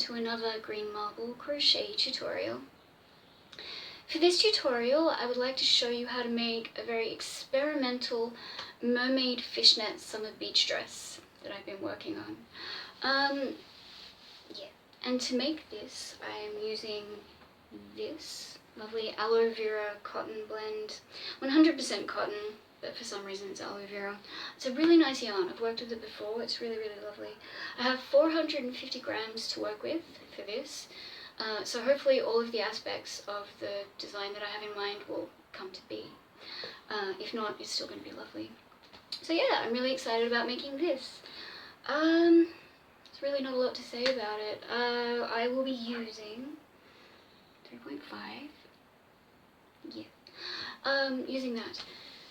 to another green marble crochet tutorial. For this tutorial, I would like to show you how to make a very experimental mermaid fishnet summer beach dress that I've been working on. And to make this, I am using this lovely aloe vera cotton blend, 100% cotton, but for some reason it's aloe vera. It's a really nice yarn. I've worked with it before. It's really, really lovely. I have 450 grams to work with for this. So hopefully all of the aspects of the design that I have in mind will come to be. If not, it's still going to be lovely. So yeah, I'm really excited about making this. There's really not a lot to say about it. I will be using 3.5. Yeah. Using that.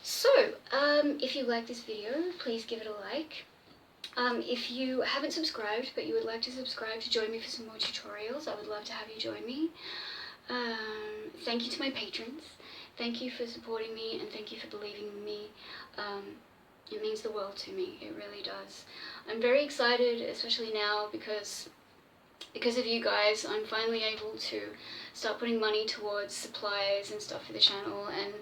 So, if you like this video, please give it a like. If you haven't subscribed, but you would like to subscribe to join me for some more tutorials, I would love to have you join me. Thank you to my patrons. Thank you for supporting me, and thank you for believing in me. It means the world to me. It really does. I'm very excited, especially now, because of you guys, I'm finally able to start putting money towards supplies and stuff for the channel, and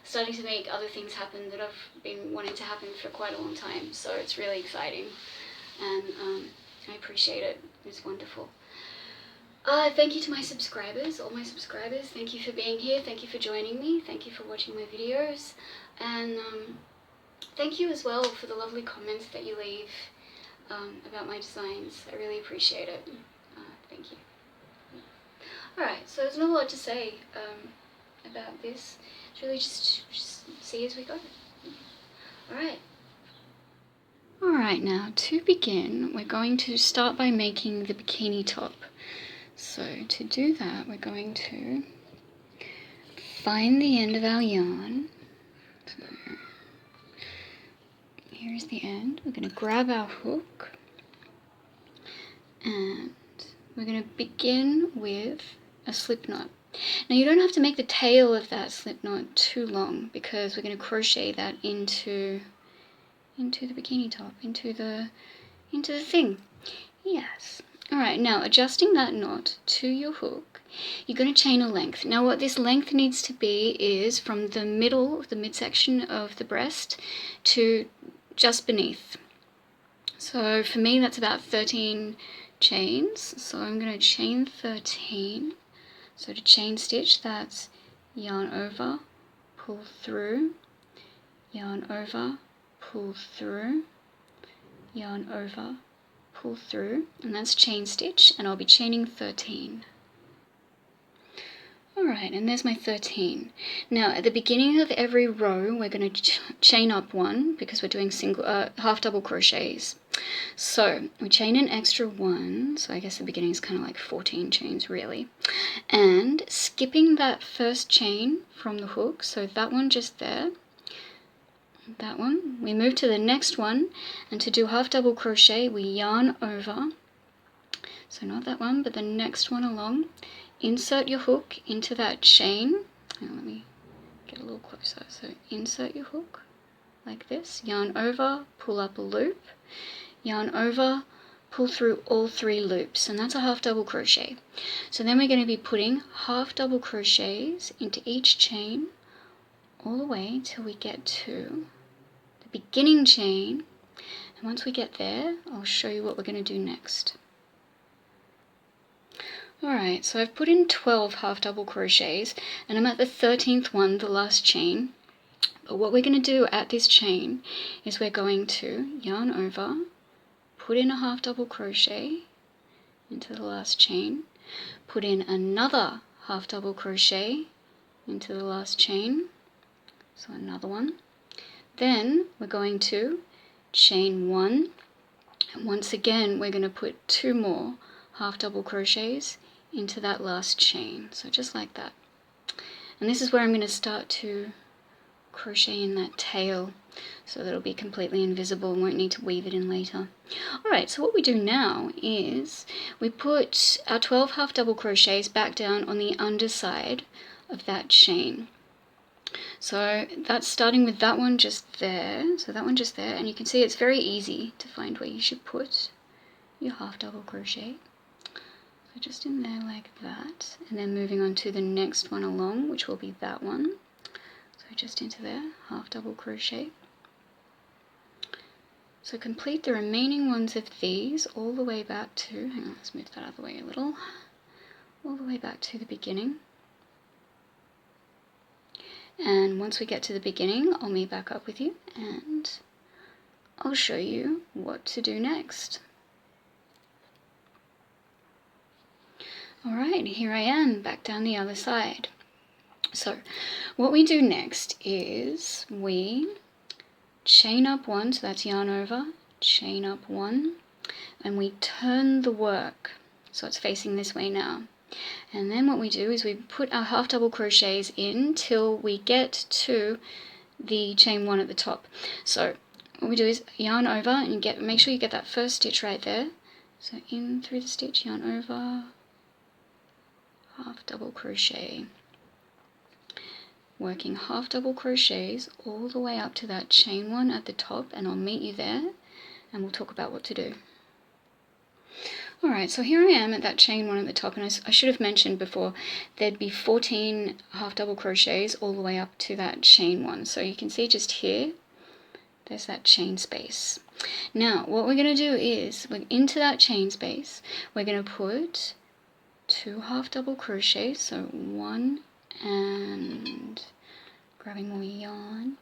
starting to make other things happen that I've been wanting to happen for quite a long time. So it's really exciting, and I appreciate it. It's wonderful. Thank you to my subscribers, all my subscribers. Thank you for being here. Thank you for joining me. Thank you for watching my videos, and thank you as well for the lovely comments that you leave about my designs. I really appreciate it. Thank you. Alright, so there's not a lot to say about this. It's really just see as we go. Alright, now to begin, we're going to start by making the bikini top. So to do that, we're going to find the end of our yarn. So here's the end. We're going to grab our hook, and we're going to begin with a slip knot. Now you don't have to make the tail of that slip knot too long, because we're going to crochet that into the bikini top, into the thing. Yes. Alright, now adjusting that knot to your hook, you're going to chain a length. Now what this length needs to be is from the middle, the midsection of the breast to just beneath. So for me that's about 13 chains. So I'm going to chain 13. So to chain stitch, that's yarn over, pull through, yarn over, pull through, yarn over, pull through, and that's chain stitch, and I'll be chaining 13. Alright, and there's my 13. Now at the beginning of every row we're going to chain up one, because we're doing half double crochets. So we chain an extra one, so I guess the beginning is kind of like 14 chains really. And skipping that first chain from the hook, so that one just there, that one, we move to the next one, and to do half double crochet we yarn over, so not that one but the next one along, insert your hook into that chain. Now let me get a little closer. So insert your hook like this, yarn over, pull up a loop, yarn over, pull through all 3 loops, and that's a half double crochet. So then we're going to be putting half double crochets into each chain all the way till we get to the beginning chain, and once we get there I'll show you what we're going to do next. Alright, so I've put in 12 half double crochets, and I'm at the 13th one, the last chain. But what we're going to do at this chain is we're going to yarn over, put in a half double crochet into the last chain, put in another half double crochet into the last chain, so another one. Then we're going to chain 1, and once again we're going to put 2 more half double crochets into that last chain, so just like that. And this is where I'm going to start to crochet in that tail, so that it'll be completely invisible and won't need to weave it in later. Alright, so what we do now is we put our 12 half double crochets back down on the underside of that chain. So that's starting with that one just there, so that one just there, and you can see it's very easy to find where you should put your half double crochet. just in there like that, and then moving on to the next one along, which will be that one. So just into there, half double crochet. So complete the remaining ones of these all the way back to, hang on, let's move that out of the way a little, all the way back to the beginning. And once we get to the beginning, I'll meet back up with you and I'll show you what to do next. Alright, here I am, back down the other side. So, what we do next is we chain up one, so that's yarn over, chain up one, and we turn the work, so it's facing this way now. And then what we do is we put our half double crochets in till we get to the chain one at the top. So what we do is yarn over and make sure you get that first stitch right there. So in through the stitch, yarn over, half double crochet. Working half double crochets all the way up to that chain one at the top, and I'll meet you there and we'll talk about what to do. Alright, so here I am at that chain one at the top, and I should have mentioned before there'd be 14 half double crochets all the way up to that chain one. So you can see just here, there's that chain space. Now what we're going to do is, into that chain space, we're going to put 2 half double crochets, so 1 and grabbing more yarn,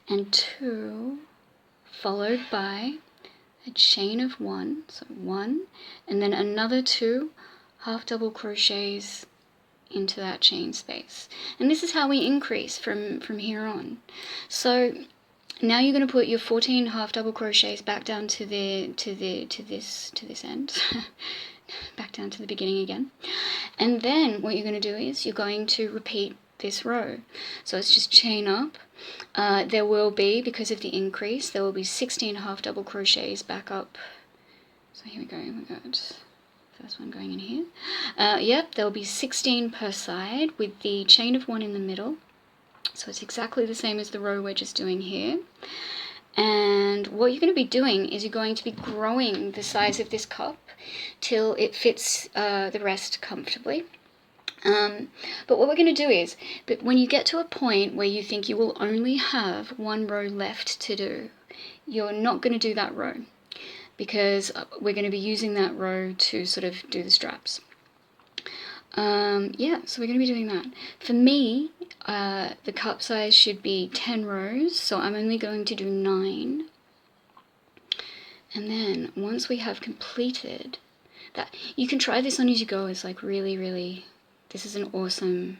and 2, followed by a chain of 1, so 1, and then another 2 half double crochets into that chain space. And this is how we increase from here on. So now you're going to put your 14 half double crochets back down to this end, back down to the beginning again. And then what you're going to do is you're going to repeat this row. So it's just chain up. There will be, because of the increase, there will be 16 half double crochets back up. So here we go, we got first one going in here. Yep, there will be 16 per side with the chain of 1 in the middle. So it's exactly the same as the row we're just doing here. And what you're going to be doing is you're going to be growing the size of this cup till it fits the rest comfortably. But what we're going to do is, but when you get to a point where you think you will only have one row left to do, you're not going to do that row, because we're going to be using that row to sort of do the straps. Yeah, so we're going to be doing that. For me, the cup size should be 10 rows, so I'm only going to do 9. And then once we have completed that, you can try this on as you go. It's like really, this is an awesome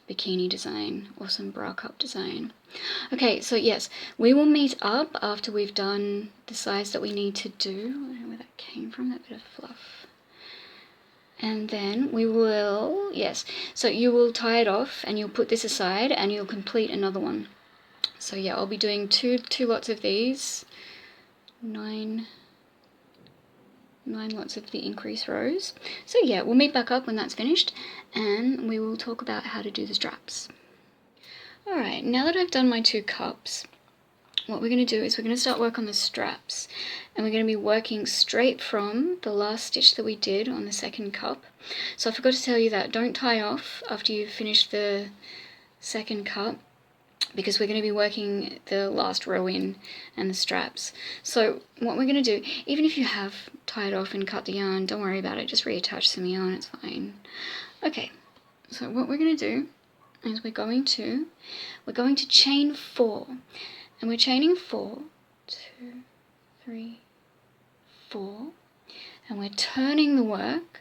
bikini design, awesome bra cup design. Okay, so yes, we will meet up after we've done the size that we need to do. I don't know where that came from, that bit of fluff. And then we will, yes, so you will tie it off and you'll put this aside and you'll complete another one. So yeah, I'll be doing two lots of these, 9 lots of the increase rows. So yeah, we'll meet back up when that's finished and we will talk about how to do the straps. Alright, now that I've done my 2 cups, what we're going to do is we're going to start work on the straps, and we're going to be working straight from the last stitch that we did on the second cup. So I forgot to tell you that don't tie off after you've finished the second cup, because we're going to be working the last row in and the straps. So what we're going to do, even if you have tied off and cut the yarn, don't worry about it, just reattach some yarn, it's fine. Okay, so what we're going to do is we're going to chain 4, and we're chaining 4, 2, 3, 4, and we're turning the work,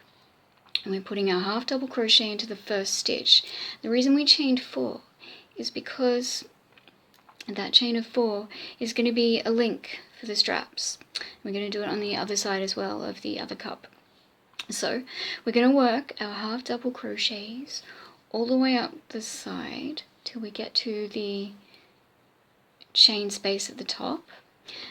and we're putting our half double crochet into the first stitch. The reason we chained 4 is because that chain of 4 is going to be a link for the straps. We're going to do it on the other side as well of the other cup. So we're going to work our half double crochets all the way up the side till we get to the chain space at the top,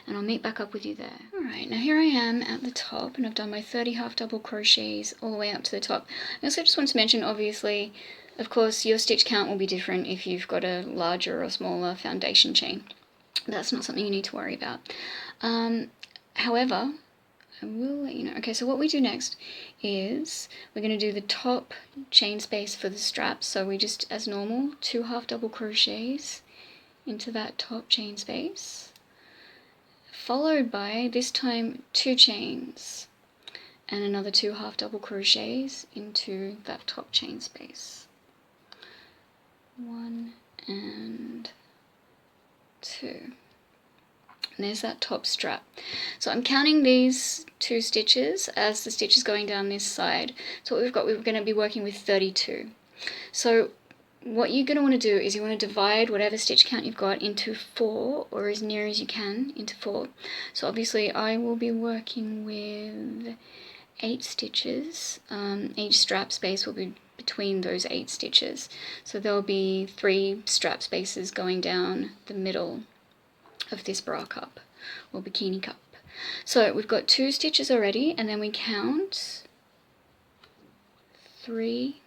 and I'll meet back up with you there. Alright, now here I am at the top, and I've done my 30 half double crochets all the way up to the top. I also just want to mention, obviously, of course, your stitch count will be different if you've got a larger or smaller foundation chain. That's not something you need to worry about. However, I will let you know. Okay, so what we do next is we're going to do the top chain space for the strap. So we just, as normal, 2 half double crochets into that top chain space, followed by, this time, 2 chains and another 2 half double crochets into that top chain space. 1 and 2. And there's that top strap. So I'm counting these 2 stitches as the stitches going down this side. So what we've got, we're going to be working with 32. So what you're going to want to do is you want to divide whatever stitch count you've got into 4, or as near as you can into 4. So obviously I will be working with 8 stitches. Each strap space will be between those 8 stitches. So there'll be 3 strap spaces going down the middle of this bra cup or bikini cup. So we've got 2 stitches already, and then we count 3,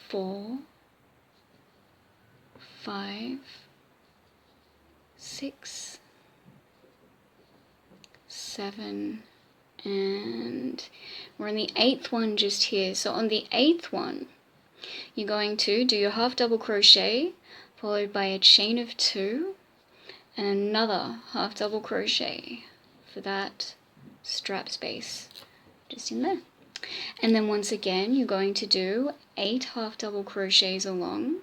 4, 5, 6, 7, and we're on the 8th one just here. So on the 8th one, you're going to do your half double crochet followed by a chain of 2 and another half double crochet for that strap space just in there. And then once again, you're going to do 8 half double crochets along.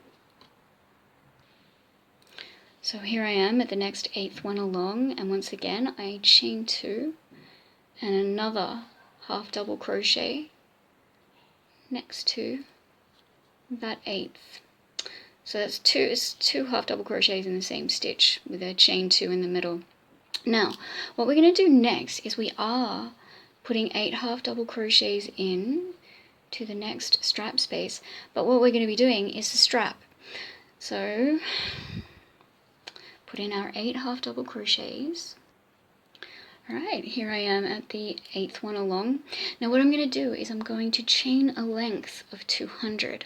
So here I am at the next 8th one along, and once again I chain 2 and another half double crochet next to that 8th. So that's 2 half double crochets in the same stitch with a chain 2 in the middle. Now what we're going to do next is we are putting 8 half double crochets in to the next strap space, but what we're going to be doing is the strap. So put in our 8 half double crochets. Alright, here I am at the 8th one along. Now what I'm going to do is I'm going to chain a length of 200.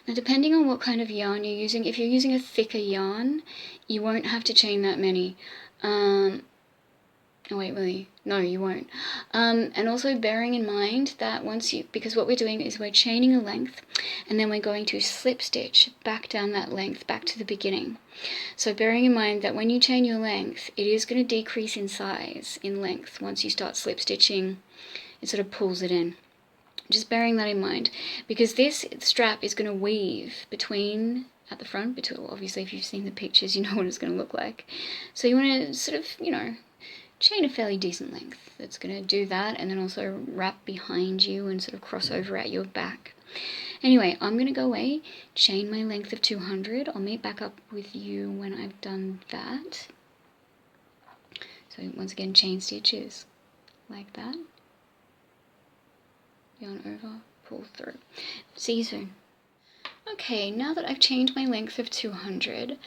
Now depending on what kind of yarn you're using, if you're using a thicker yarn, you won't have to chain that many. Oh wait, really? No, you won't. And also bearing in mind that because what we're doing is we're chaining a length and then we're going to slip stitch back down that length back to the beginning. So bearing in mind that when you chain your length, it is going to decrease in size, in length. Once you start slip stitching, it sort of pulls it in. Just bearing that in mind, because this strap is going to weave between, at the front, obviously if you've seen the pictures you know what it's going to look like. So you want to sort of, chain a fairly decent length that's going to do that, and then also wrap behind you and sort of cross over at your back. Anyway, I'm going to go away, chain my length of 200. I'll meet back up with you when I've done that. So once again, chain stitches like that. Yarn over, pull through. See you soon. Okay, now that I've chained my length of 200,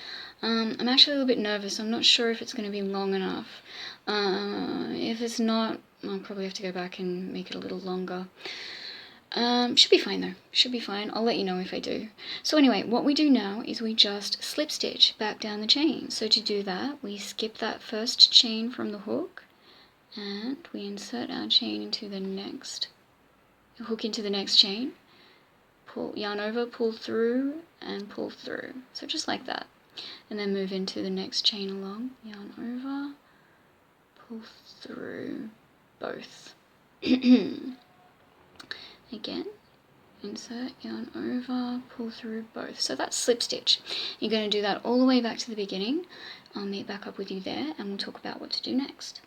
I'm actually a little bit nervous. I'm not sure if it's going to be long enough. If it's not, I'll probably have to go back and make it a little longer. Should be fine though, should be fine. I'll let you know if I do. So anyway, what we do now is we just slip stitch back down the chain. So to do that, we skip that first chain from the hook and we insert our chain into the next, hook into the next chain. Pull, yarn over, pull through, and pull through. So just like that. And then move into the next chain along. Yarn over, pull through both. Again, insert, yarn over, pull through both. So that's slip stitch. You're going to do that all the way back to the beginning. I'll meet back up with you there and we'll talk about what to do next.